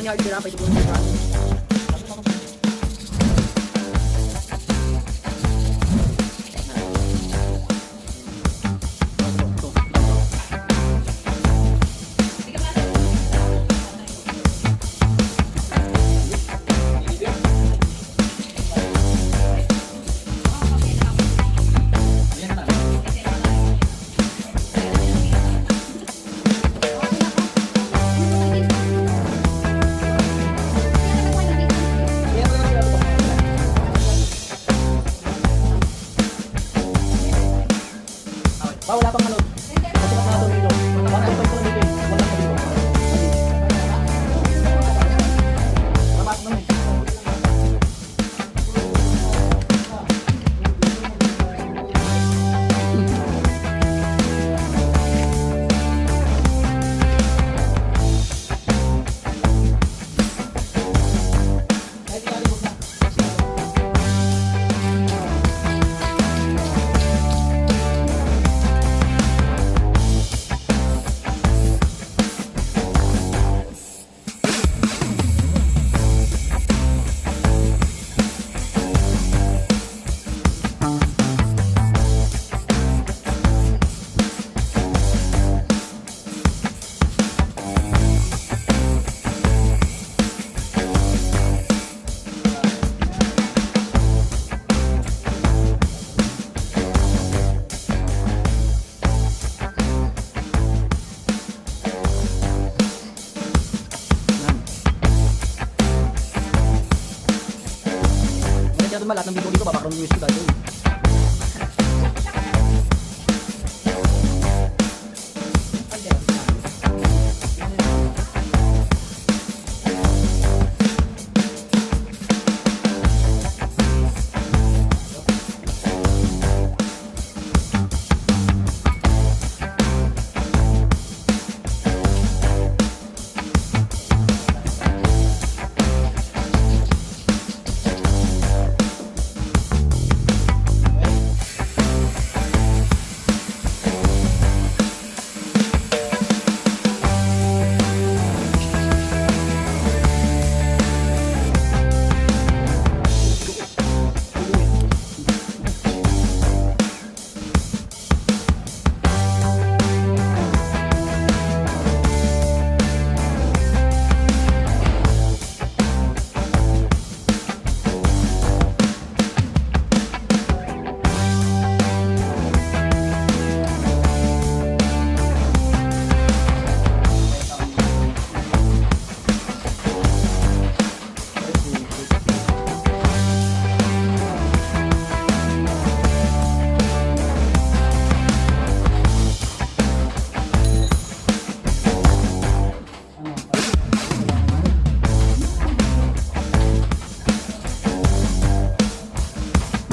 yard nila, pa ito po nila. Wala pang ano. Kasi mas nato dito. Wala pa ito dito. Wala pa dito. Tamat mo. Lahat ng video dito, background music tayo.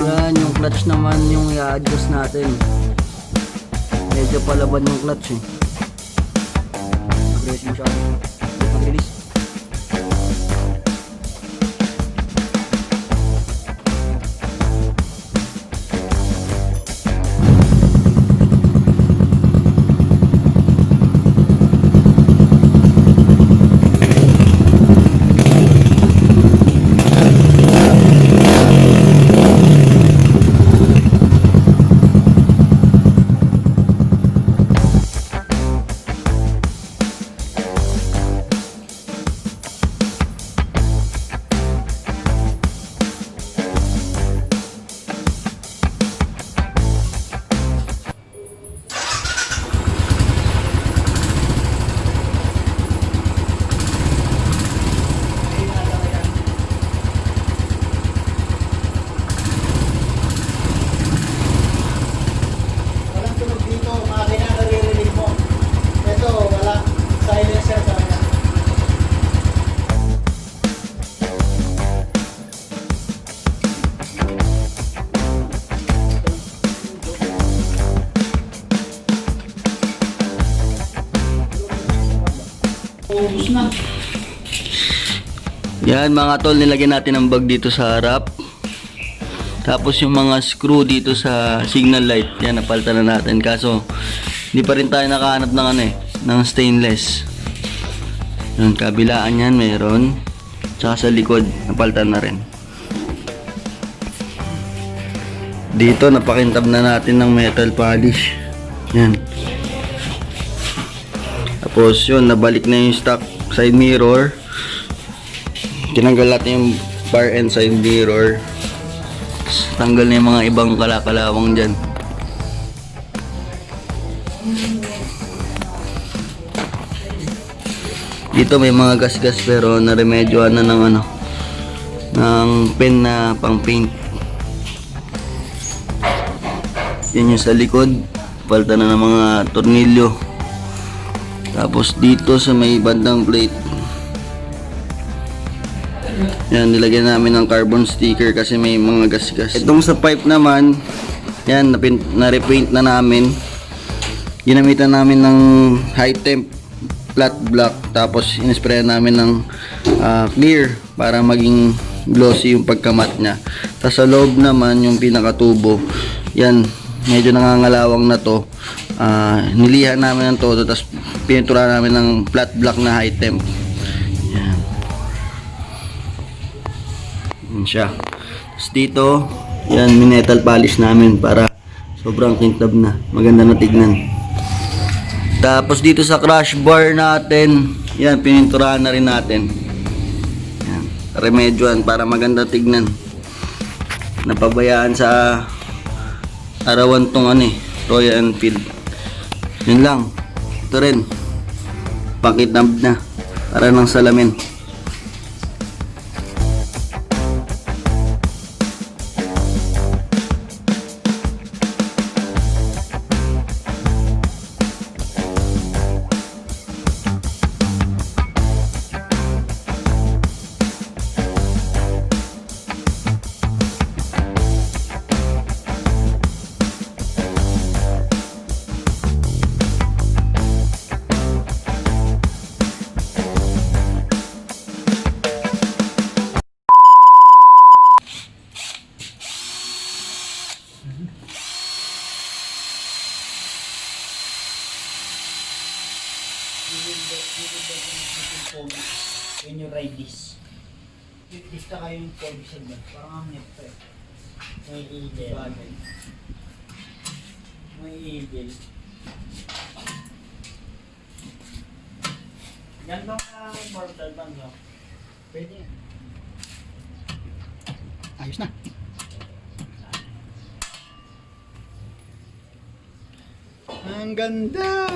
Yan, yung clutch naman yung i-adjust natin. Medyo palaban yung clutch eh. Mag-release mo siya. Mag-release. Ubus na. Yan mga tol, nilagyan natin ang bag dito sa harap. Tapos yung mga screw dito sa signal light, yan napalitan na natin. Kaso hindi pa rin tayo nakahanap ng ng stainless. Yung kabilaan yan meron. Tsaka sa likod, napalitan na rin. Dito, napakintab na natin ng metal polish. Yan. Tapos yun, nabalik na yung stock side mirror. Tinanggal natin yung bar and side mirror. Tanggal na yung mga ibang kalakalawang dyan. Dito may mga gas-gas pero naremedyoan na ng ano, ng pen na pang paint. Yan yung sa likod, palta na ng mga tornilyo. Tapos dito sa may bandang plate, yan, nilagyan namin ng carbon sticker kasi may mga gas-gas. Itong sa pipe naman, yan, na-repaint na namin. Ginamitan namin ng high temp flat black, tapos in-sprayan namin ng clear para maging glossy yung pagkamat nya. Tapos sa loob naman, yung pinakatubo, yan, medyo nangangalawang na to. Nilihan namin ng todo, tapos pinintura namin ng flat black na high temp. Yan. Yan siya. Tapos dito, yan, minetal polish namin para sobrang kintab na, maganda na tignan. Tapos dito sa crash bar natin, yan, pininturahan na rin natin. Yan, remedyoan para maganda tignan. Napabayaan sa arawan tong ano eh, Royal Enfield. Yun lang. Ito rin, pakitab na para ng salamin. When you ride this, dista kayo yung fold sa ba? Parang ang neto eh. May eagle. May eagle. Yan ba ang mortal bang no? Pwede yan. Ayos na. Ang ganda!